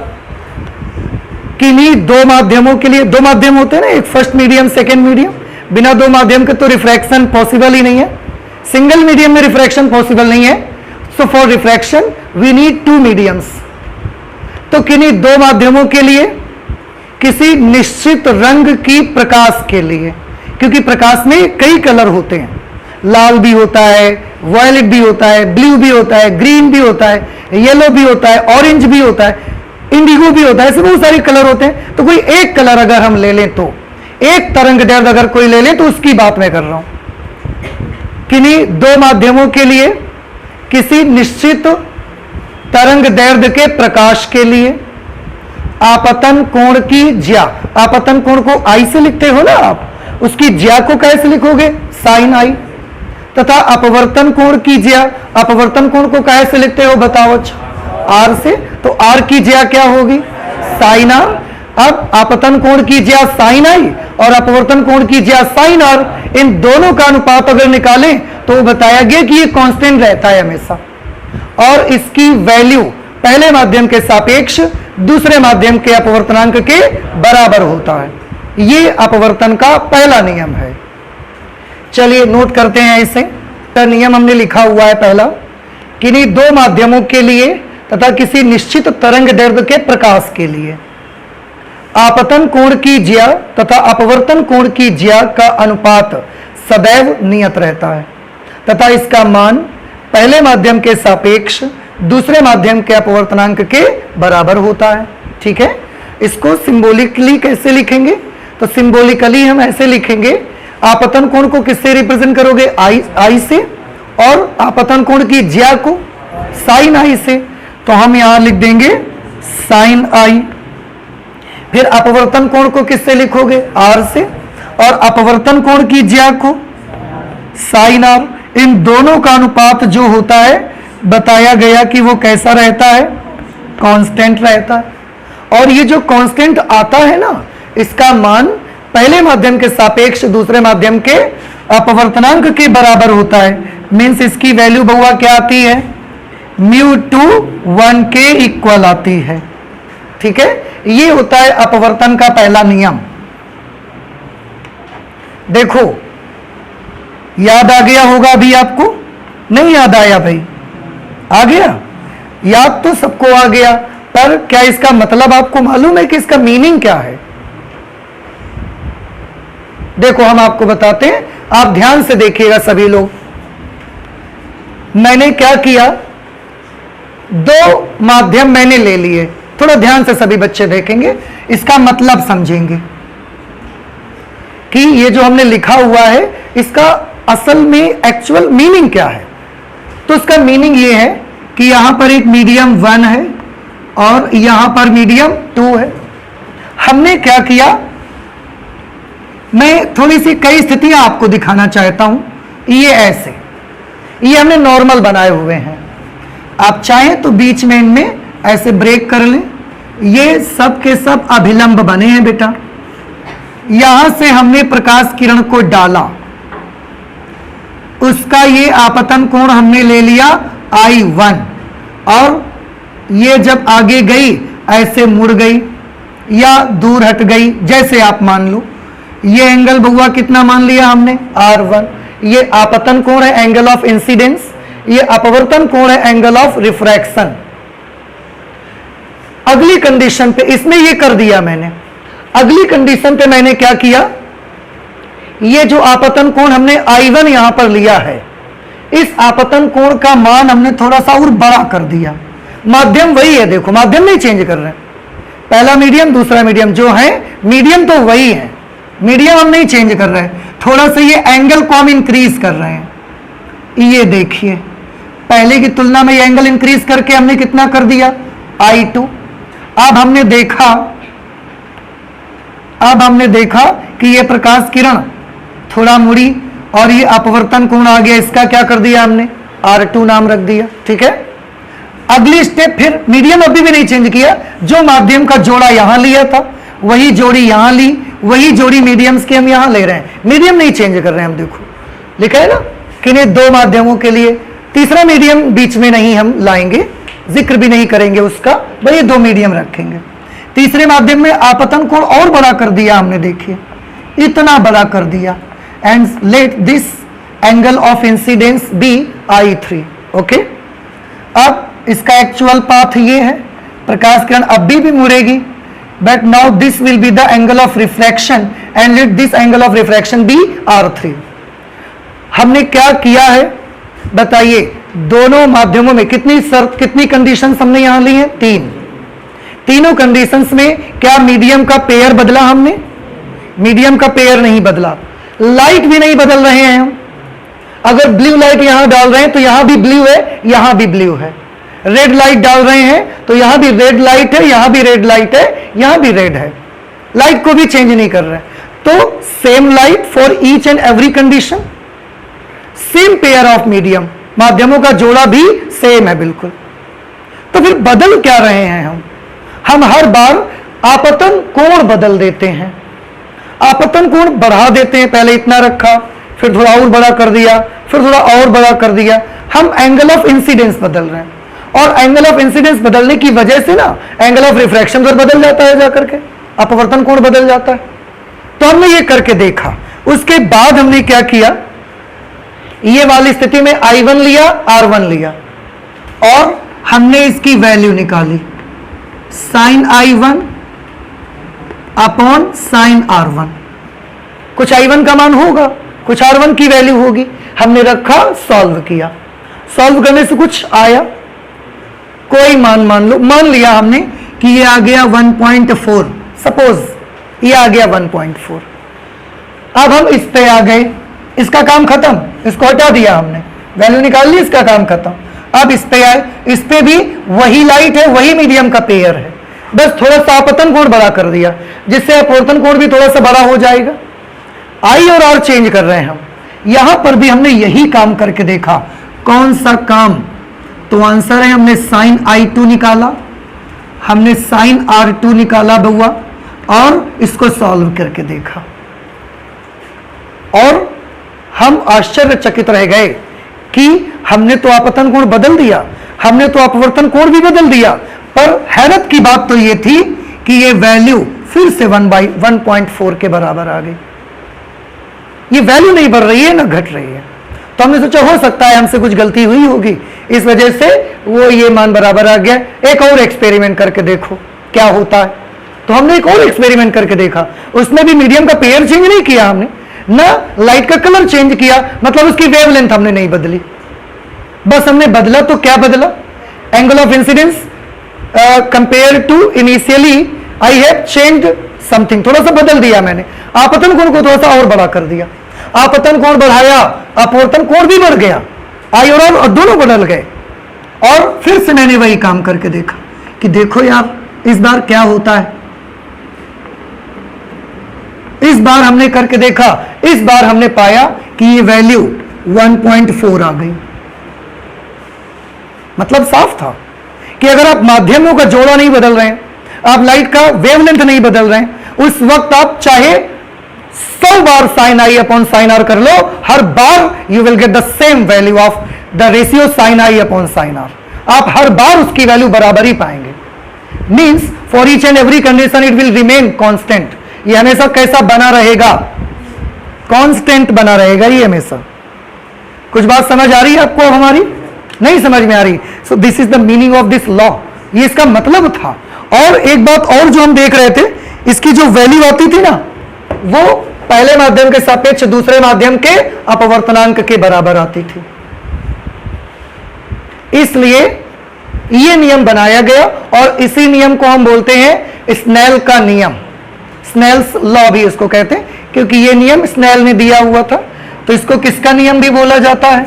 किन्हीं दो माध्यमों के लिए, दो माध्यम होते हैं ना, एक फर्स्ट मीडियम सेकेंड मीडियम। बिना दो माध्यम के तो रिफ्रैक्शन पॉसिबल ही नहीं है। सिंगल मीडियम में रिफ्रैक्शन पॉसिबल नहीं है। So for refraction we need two mediums. तो किन्हीं दो माध्यमों के लिए किसी निश्चित रंग की प्रकाश के लिए, क्योंकि प्रकाश में कई कलर होते हैं, लाल भी होता है, वायलेट भी होता है, ब्लू भी होता है, ग्रीन भी होता है, येलो भी होता है, ऑरेंज भी होता है, इंडिगो भी होता है, ऐसे बहुत सारे कलर होते हैं। तो कोई एक कलर अगर हम ले लें, तो एक तरंग दैर्ध्य अगर कोई ले लें, तो उसकी बात मैं कर रहा हूं। किन्हीं दो माध्यमों के लिए किसी निश्चित तरंग दैर्ध्य के प्रकाश के लिए आपतन कोण की ज्या, आपतन कोण को आई से लिखते हो ना आप, उसकी ज्या को कैसे लिखोगे? साइन आई। तथा अपवर्तन कोण की ज्या, अपवर्तन कोण को कैसे लिखते हो बताओ? आर से। तो आर की ज्या क्या होगी? Sine R. अब आपतन कोण की ज्या साइन आई और अपवर्तन कोण की ज्या साइन आर, इन दोनों का अनुपात अगर निकालें तो बताया गया कि ये कांस्टेंट रहता है हमेशा, और इसकी वैल्यू पहले माध्यम के सापेक्ष दूसरे माध्यम के अपवर्तनांक के बराबर होता है। ये अपवर्तन का पहला नियम है। चलिए नोट करते हैं इसे। तो नियम हमने लिखा हुआ है पहला, किन्हीं दो माध्यमों के लिए तथा किसी निश्चित तरंग दैर्ध्य के प्रकाश के लिए आपतन कोण की ज्या तथा अपवर्तन कोण की ज्या का अनुपात सदैव नियत रहता है, तथा इसका मान पहले माध्यम के सापेक्ष दूसरे माध्यम के अपवर्तनांक के बराबर होता है। ठीक है। इसको सिंबॉलिकली कैसे लिखेंगे? तो सिंबॉलिकली हम ऐसे लिखेंगे, आपतन कोण को किससे रिप्रेजेंट करोगे? आई से, और आपतन कोण की ज्या को साइन आई से। तो हम यहां लिख देंगे साइन आई। फिर अपवर्तन कोण को किससे लिखोगे? आर से, और अपवर्तन कोण की ज्या को साइन आर। इन दोनों का अनुपात जो होता है बताया गया कि वो कैसा रहता है? कांस्टेंट रहता है। और ये जो कांस्टेंट आता है ना, इसका मान पहले माध्यम के सापेक्ष दूसरे माध्यम के अपवर्तनांक के बराबर होता है। मीन्स इसकी वैल्यू बहुआ क्या आती है? μ/1 के इक्वल आती है। ठीक है। ये होता है अपवर्तन का पहला नियम। देखो याद आ गया होगा अभी आपको? नहीं याद आया भाई? आ गया? याद तो सबको आ गया, पर क्या इसका मतलब आपको मालूम है कि इसका मीनिंग क्या है? देखो हम आपको बताते हैं, आप ध्यान से देखिएगा सभी लोग। मैंने क्या किया, दो माध्यम मैंने ले लिए, थोड़ा ध्यान से सभी बच्चे देखेंगे, इसका मतलब समझेंगे कि ये जो हमने लिखा हुआ है इसका असल में एक्चुअल मीनिंग क्या है। तो इसका मीनिंग ये है कि यहां पर एक मीडियम 1 है और यहां पर मीडियम 2 है। हमने क्या किया, मैं थोड़ी सी कई स्थितियां आपको दिखाना चाहता हूं। ये ऐसे, ये हमने नॉर्मल बनाए हुए हैं, आप चाहें तो बीच में इनमें ऐसे ब्रेक कर लें। ये सब के सब अभिलंब बने हैं बेटा, यहां से हमने प्रकाश किरण को डाला, उसका ये आपतन कोण हमने ले लिया I1, और ये जब आगे गई ऐसे मुड़ गई या दूर हट गई, जैसे आप मान लो। ये एंगल बउआ कितना मान लिया हमने R1। ये आपतन कोण है एंगल ऑफ इंसिडेंस, ये अपवर्तन कोण है एंगल ऑफ रिफ्रैक्शन। अगली कंडीशन पे इसमें ये कर दिया मैंने, अगली कंडीशन पे मैंने क्या किया, ये जो आपतन कोण हमने I1 यहां पर लिया है, इस आपतन कोण का मान हमने थोड़ा सा और बड़ा कर दिया। माध्यम वही है, देखो माध्यम नहीं चेंज कर रहे हैं, पहला मीडियम दूसरा मीडियम जो है, मीडियम तो वही है, मीडियम हम नहीं चेंज कर रहे हैं, थोड़ा सा ये एंगल को हम इंक्रीज कर रहे हैं। ये देखिए पहले की तुलना में ये एंगल इंक्रीज करके हमने कितना कर दिया I2। अब हमने देखा कि ये प्रकाश किरण थोड़ा मुड़ी और ये अपवर्तन कोण आ गया, इसका क्या कर दिया हमने R2 नाम रख दिया। ठीक है, अगली स्टेप फिर मीडियम अभी भी नहीं चेंज किया, जो माध्यम का जोड़ा यहां लिया था वही जोड़ी यहां ली, वही जोड़ी मीडियम्स की हम यहां ले रहे हैं, मीडियम नहीं चेंज कर रहे हैं हम। देखो लिखा है ना कि नहीं, दो माध्यमों के लिए, तीसरा मीडियम बीच में नहीं हम लाएंगे, जिक्र भी नहीं करेंगे उसका, वही दो मीडियम रखेंगे। तीसरे माध्यम में आपतन कोण और बड़ा कर दिया हमने, देखिए इतना बड़ा कर दिया, and let this angle of incidence be I3। Okay, अब इसका एक्चुअल पाथ ये है, प्रकाश किरण अब भी मुड़ेगी, but now this will be the angle of reflection and let this angle of reflection be R3। हमने क्या किया है बताइए, दोनों माध्यमों में कितनी कंडीशंस हमने यहां ली हैं, तीनों कंडीशंस में क्या मीडियम का पेयर बदला हमने, मीडियम का पेयर नहीं बदला, लाइट भी नहीं बदल रहे हैं हम। अगर ब्लू लाइट यहां डाल रहे हैं तो यहां भी ब्लू है, यहां भी ब्लू है, रेड लाइट डाल रहे हैं तो यहां भी रेड लाइट है, यहां भी रेड लाइट है, यहां भी रेड है, लाइट को भी चेंज नहीं कर रहे हैं। तो same light for each and every condition, same pair of medium, माध्यमों का जोड़ा भी सेम है बिल्कुल। तो फिर बदल क्या रहे हैं हम हर बार आपतन कोण बदल देते हैं, आपतन कोण बढ़ा देते हैं, पहले इतना रखा फिर थोड़ा और बड़ा कर दिया, फिर थोड़ा और बड़ा कर दिया, हम एंगल ऑफ इंसिडेंस बदल रहे हैं, और एंगल ऑफ इंसिडेंस बदलने की वजह से ना एंगल ऑफ रिफ्रैक्शन पर बदल जाता है, जाकर के अपवर्तन कोण बदल जाता है। तो हमने ये करके देखा, उसके बाद हमने क्या किया, ये वाली स्थिति में I1 लिया, R1 लिया, और हमने इसकी वैल्यू निकाली, sign I1 upon sine R1। कुछ I1 का मान होगा, कुछ R1 की वैल्यू होगी, हमने रखा, सॉल्व किया, सॉल्व करने से कुछ आया, कोई मान लो, मान लिया हमने कि ये आ गया 1.4, सपोज ये आ गया 1.4। अब हम इस पे आ गए, इसका काम खत्म, इसको हटा दिया हमने, वैल्यू निकाल ली, इसका काम खत्म। अब इस पे आए, इस पे भी वही लाइट है, वही मीडियम का पेयर है, बस थोड़ा सा आपतन कोण बड़ा कर दिया, जिससे अपवर्तन कोण भी थोड़ा सा बड़ा हो जाएगा। I और R चेंज कर रहे हैं हम, यहां पर भी हमने यही काम करके देखा। कौन सा काम, तो आंसर है हमने साइन I2 निकाला, हमने साइन R2 निकाला बउआ, और इसको सॉल्व करके देखा, और हम आश्चर्यचकित रह गए कि हमने तो आपतन कोण बदल दिया, हमने तो अपवर्तन कोण भी बदल दिया, पर हैरत की बात तो ये थी कि ये वैल्यू फिर से 1/1.4 के बराबर आ गई। ये वैल्यू नहीं बढ़ रही है ना घट रही है। तो हमने सोचा हो सकता है हमसे कुछ गलती हुई होगी, इस वजह से वो ये मान बराबर आ गया। एक और एक्सपेरिमेंट करके देखो क्या होता है। तो हमने एक और एक्सपेरिमेंट करके देखा, उसमें भी मीडियम का पेयर चेंज नहीं किया हमने, ना लाइट का कलर चेंज किया, मतलब उसकी वेवलेंथ हमने नहीं बदली, बस हमने बदला तो क्या बदला, angle of incidence compare to initially I have changed something, थोड़ा सा बदल दिया मैंने, आपतन कोण को थोड़ा सा और बड़ा कर दिया, आपतन कोण बढ़ाया, अपवर्तन कोण भी बढ़ गया, आई और दोनों बदल गए। और फिर से मैंने वही काम करके देखा कि देखो यार इस बार क्या होता है। इस बार हमने करके देखा, इस बार हमने पाया कि ये वैल्यू 1.4 आ गई। मतलब साफ था कि अगर आप माध्यमों का जोड़ा नहीं बदल रहे हैं, आप लाइट का वेवलेंथ नहीं बदल रहे हैं, उस वक्त आप चाहे 100 बार साइन आई अपॉन साइन आर कर लो, हर बार you will get the same value of the ratio sine I upon sine r. आप हर बार उसकी वैल्यू बराबर ही पाएंगे। Means for each and every condition it will remain constant. ये हमेशा कैसा बना रहेगा? कांस्टेंट बना रहेगा ये हमेशा। कुछ बात समझ आ रही है आपको अब हमारी? नहीं समझ में आ रही? So this is the meaning of this law. ये इसका मतलब था। और एक बात और जो हम देख रहे थे, इसकी जो वैल्यू आती थी ना, वो पहले माध्यम के सापेक्ष दूसरे माध्यम के अपवर्तनांक के बराबर आती थी। इसलिए ये नियम बनाया गया और इसी नियम को हम बोलते हैं स्नेल का नियम। स्नेल्स लॉ भी इसको कहते हैं, क्योंकि ये नियम स्नेल ने दिया हुआ था। तो इसको किसका नियम भी बोला जाता है?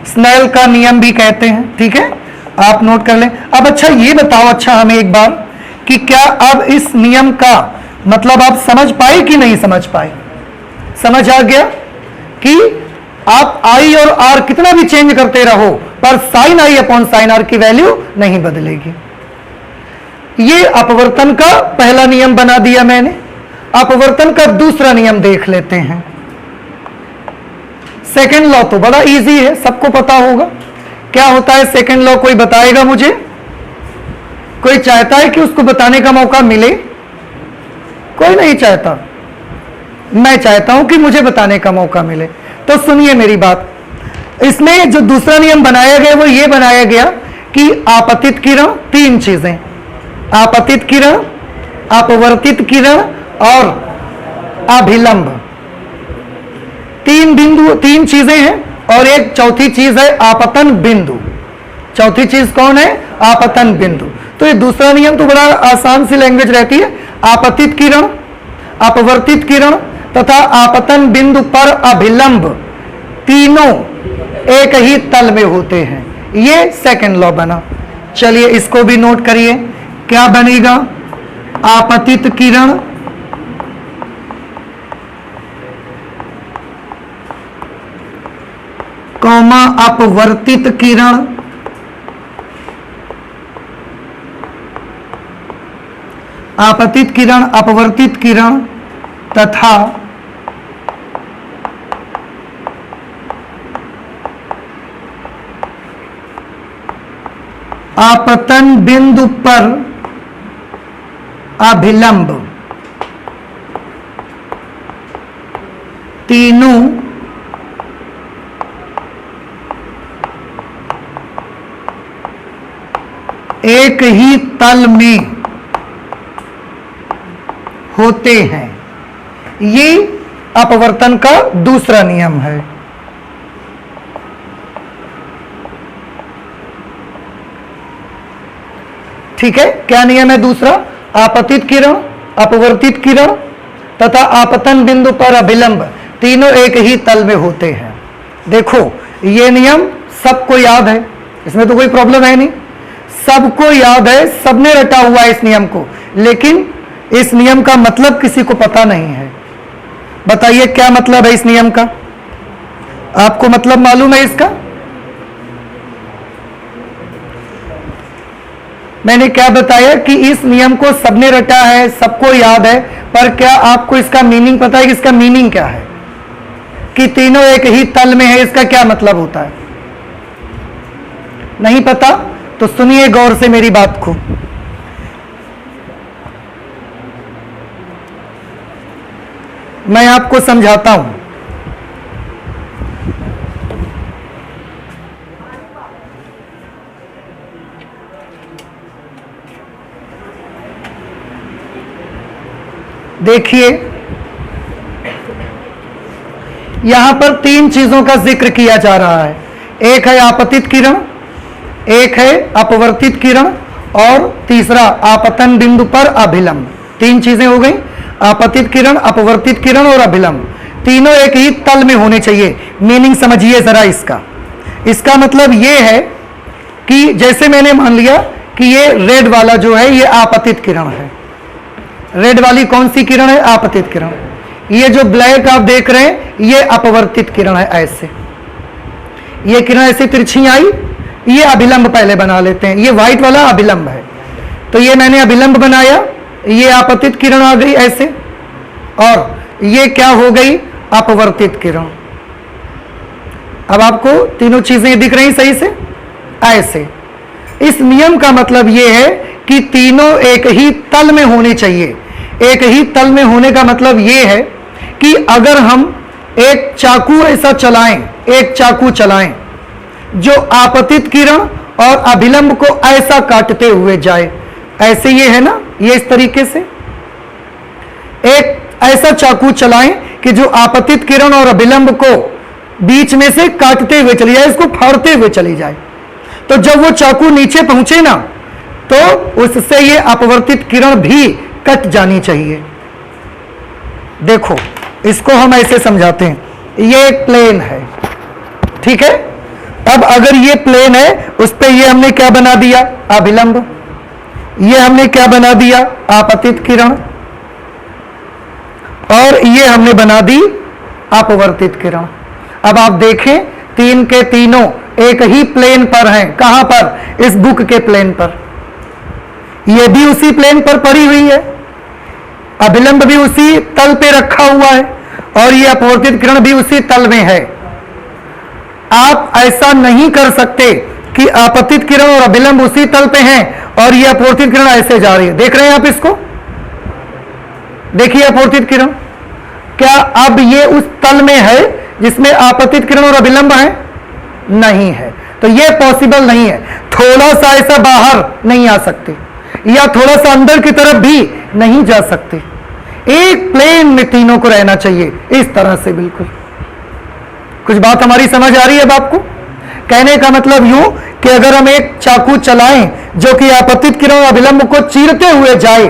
स्नेल का नियम भी कहते हैं। ठीक है, आप नोट कर लें। अब अच्छा ये बताओ, अच्छा हमें एक बार, कि क्या अब इस नियम का मतलब आप समझ पाए कि नहीं समझ पाए? समझ आ गया कि आप आई और आर कितना भी चेंज करते रहो, पर साइन आई अपॉन साइन आर की वैल्यू नहीं बदलेगी। ये अपवर्तन का पहला नियम बना दिया मैंने। अपवर्तन का दूसरा नियम देख लेते हैं। सेकेंड लॉ तो बड़ा इजी है, सबको पता होगा। क्या होता है सेकेंड लॉ? कोई बताएगा मुझे? कोई चाहता है कि उसको बताने का मौका मिले? कोई नहीं चाहता। मैं चाहता हूं कि मुझे बताने का मौका मिले। तो सुनिए मेरी बात। इसमें जो दूसरा नियम बनाया गया वो ये बनाया गया कि आपतित किरण, तीन चीजें, आपतित किरण, अपवर्तित किरण और अभिलंब, तीन बिंदु, तीन चीजें हैं। और एक चौथी चीज है आपतन बिंदु। चौथी चीज कौन है? आपतन बिंदु। तो ये दूसरा नियम तो बड़ा आसान सी लैंग्वेज रहती है। आपतित किरण, अपवर्तित किरण तथा आपतन बिंदु पर अभिलंब, तीनों एक ही तल में होते हैं। ये सेकंड लॉ बना। चलिए इसको भी नोट करिए। क्या बनेगा? आपतित किरण, कौमा अपवर्तित किरण, आपतित किरण, अपवर्तित किरण तथा आपतन बिंदु पर अभिलंब, तीनों एक ही तल में होते हैं। ये अपवर्तन का दूसरा नियम है। ठीक है, क्या नियम है दूसरा? आपतित किरण, अपवर्तित किरण तथा आपतन बिंदु पर अभिलंब, तीनों एक ही तल में होते हैं। देखो ये नियम सबको याद है, इसमें तो कोई प्रॉब्लम है नहीं, सबको याद है, सबने रटा हुआ है इस नियम को। लेकिन इस नियम का मतलब किसी को पता नहीं है। बताइए क्या मतलब है इस नियम का? आपको मतलब मालूम है इसका? मैंने क्या बताया कि इस नियम को सबने रटा है, सबको याद है, पर क्या आपको इसका मीनिंग पता है कि इसका मीनिंग क्या है? कि तीनों एक ही तल में है, इसका क्या मतलब होता है? नहीं पता? तो सुनिए गौर से मेरी बात को। मैं आपको समझाता हूं। देखिए यहां पर तीन चीजों का जिक्र किया जा रहा है। एक है आपतित किरण, एक है अपवर्तित किरण और तीसरा आपतन बिंदु पर अभिलंब। तीन चीजें हो गई, आपतित किरण, अपवर्तित किरण और अभिलंब। तीनों एक ही तल में होने चाहिए। मीनिंग समझिए जरा इसका। इसका मतलब ये है कि जैसे मैंने मान लिया कि ये रेड वाला जो है ये आपतित किरण है। रेड वाली कौन सी किरण है? आपतित किरण। ये जो ब्लैक आप देख रहे हैं ये अपवर्तित किरण है। ऐसे ये किरण ऐसे तिरछी आई, ये अभिलंब पहले बना लेते हैं। ये व्हाइट वाला अभिलंब है, तो ये मैंने अभिलंब बनाया, ये आपतित किरण आ गई ऐसे। और ये क्या हो गई? अपवर्तित किरण। अब आपको तीनों चीजें दिख रही सही से? ऐसे इस नियम का मतलब ये है कि तीनों एक ही तल में होनी चाहिए। एक ही तल में होने का मतलब ये है कि अगर हम एक चाकू ऐसा चलाएं, एक चाकू चलाएं जो आपतित किरण और अभिलंब को ऐसा काटते हुए जाए, ऐसे ये है ना, ये इस तरीके से एक ऐसा चाकू चलाएं कि जो आपतित किरण और अभिलंब को बीच में से काटते हुए चली जाए, इसको फाड़ते हुए चली जाए। तो जब वो चाकू नीचे पहुंचे ना, तो उससे ये अपवर्तित किरण भी कट जानी चाहिए। देखो इसको हम ऐसे समझाते हैं, ये एक प्लेन है, ठीक है। अब अगर ये प्लेन है, उस पे ये हमने क्या बना दिया? अभिलंब। ये हमने क्या बना दिया? आपतित किरण। और ये हमने बना दी अपवर्तित किरण। अब आप देखें, तीन के तीनों एक ही प्लेन पर हैं। कहां पर? इस बुक के प्लेन पर। ये भी उसी प्लेन पर पड़ी हुई है, अभिलंब भी उसी तल पे रखा हुआ है, और ये अपवर्तित किरण भी उसी तल में है। आप ऐसा नहीं कर सकते कि आपतित किरण और अभिलंब उसी तल पे हैं और ये अपवर्तित किरण ऐसे जा रही है। देख रहे हैं आप इसको? देखिए अपवर्तित किरण, क्या अब ये उस तल में है जिसमें आपतित किरण और अभिलंब है? नहीं है। तो ये पॉसिबल नहीं है। थोड़ा सा ऐसा बाहर नहीं आ सकते या थोड़ा सा अंदर की तरफ भी नहीं जा सकते। एक प्लेन में तीनों को रहना चाहिए, इस तरह से। बिल्कुल कुछ बात हमारी समझ आ रही है अब आपको? कहने का मतलब यूं कि अगर हम एक चाकू चलाएं जो कि आपतित किरण और अभिलंब को चीरते हुए जाए,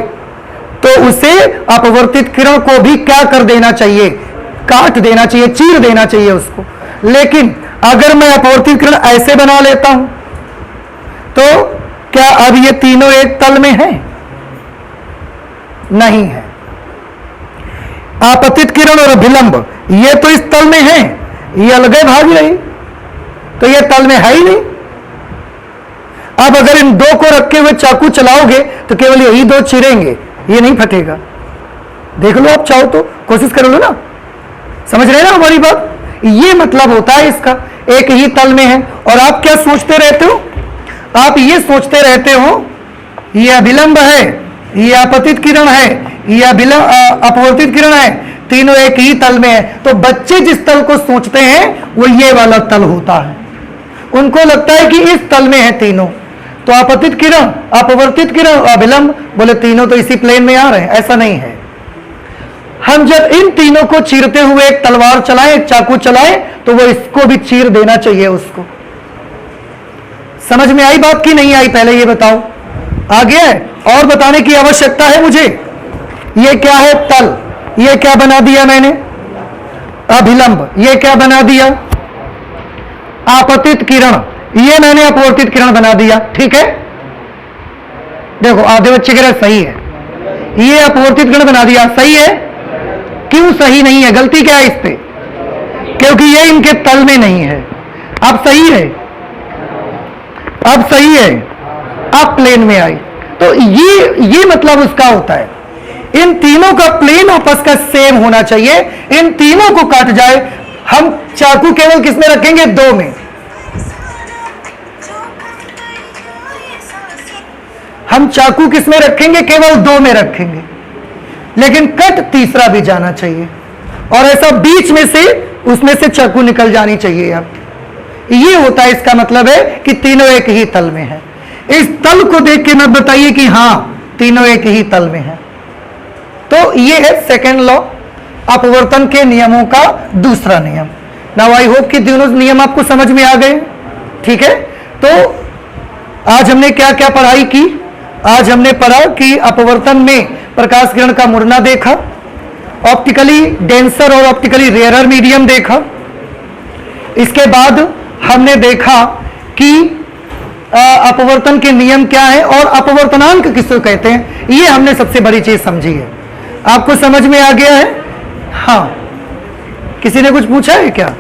तो उसे अपवर्तित किरण को भी क्या कर देना चाहिए? काट देना चाहिए, चीर देना चाहिए उसको। लेकिन अगर मैं अपवर्तित किरण ऐसे बना लेता हूं, तो क्या अब ये तीनों एक तल में हैं? नहीं है। आपतित किरण और अभिलंब ये तो इस तल में है, ये अलग भाग रही, तो ये तल में है ही नहीं। अब अगर इन दो को रखे हुए चाकू चलाओगे तो केवल यही दो चिरेंगे, ये नहीं फटेगा। देख लो, आप चाहो तो कोशिश कर लो ना। समझ रहे ना हमारी बात? ये मतलब होता है इसका, एक ही तल में है। और आप क्या सोचते रहते हो? आप ये सोचते रहते हो ये अभिलंब है, ये आपतित किरण है, ये अपवर्तित किरण है, तीनों एक ही तल में है। तो बच्चे जिस तल को सोचते हैं वो ये वाला तल होता है। उनको लगता है कि इस तल में है तीनों। तो आपतित किरण, अपवर्तित किरण, अभिलंब, बोले तीनों तो इसी प्लेन में आ रहे हैं। ऐसा नहीं है। हम जब इन तीनों को चीरते हुए एक तलवार चलाएं, एक चाकू चलाएं, तो वो इसको भी चीर देना चाहिए उसको। समझ में आई बात की नहीं आई? पहले ये बताओ। आ गया है? और बताने की आवश्यकता है मुझे? ये क्या है? तल। ये क्या बना दिया मैंने? अभिलंब। ये क्या बना दिया? आपतित किरण। ये मैंने अपवर्तित किरण बना दिया, ठीक है। देखो आधे बच्चे कह रहे सही है, ये अपवर्तित किरण बना दिया, सही है। क्यों सही नहीं है? गलती क्या है इस पे? क्योंकि ये इनके तल में नहीं है। अब सही है, अब सही है, अब प्लेन में आई। तो ये मतलब उसका होता है, इन तीनों का प्लेन आपस का सेम होना चाहिए। इन तीनों को काट जाए, हम चाकू केवल किस में रखेंगे? दो में। हम चाकू किस में रखेंगे? केवल दो में रखेंगे। लेकिन कट तीसरा भी जाना चाहिए, और ऐसा बीच में से उसमें से चाकू निकल जानी चाहिए। अब ये होता है, इसका मतलब है कि तीनों एक ही तल में है। इस तल को देख के मत बताइए कि हां तीनों एक ही तल में है। तो ये है सेकेंड लॉ, अपवर्तन के नियमों का दूसरा नियम। नाउ आई होप कि दोनों नियम आपको समझ में आ गए, ठीक है। तो आज हमने क्या क्या पढ़ाई की? आज हमने पढ़ा कि अपवर्तन में प्रकाश किरण का मुड़ना देखा, ऑप्टिकली डेंसर और ऑप्टिकली रेयरर मीडियम देखा। इसके बाद हमने देखा कि अपवर्तन के नियम क्या है और अपवर्तनांक किसको कहते हैं। ये हमने सबसे बड़ी चीज समझी है। आपको समझ में आ गया है? हाँ, किसी ने कुछ पूछा है क्या?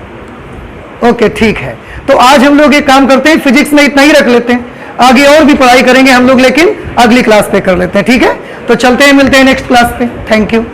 ओके, ठीक है। तो आज हम लोग एक काम करते हैं, फिजिक्स में इतना ही रख लेते हैं, आगे और भी पढ़ाई करेंगे हम लोग, लेकिन अगली क्लास पे कर लेते हैं, ठीक है। तो चलते हैं, मिलते हैं नेक्स्ट क्लास पे। Thank you.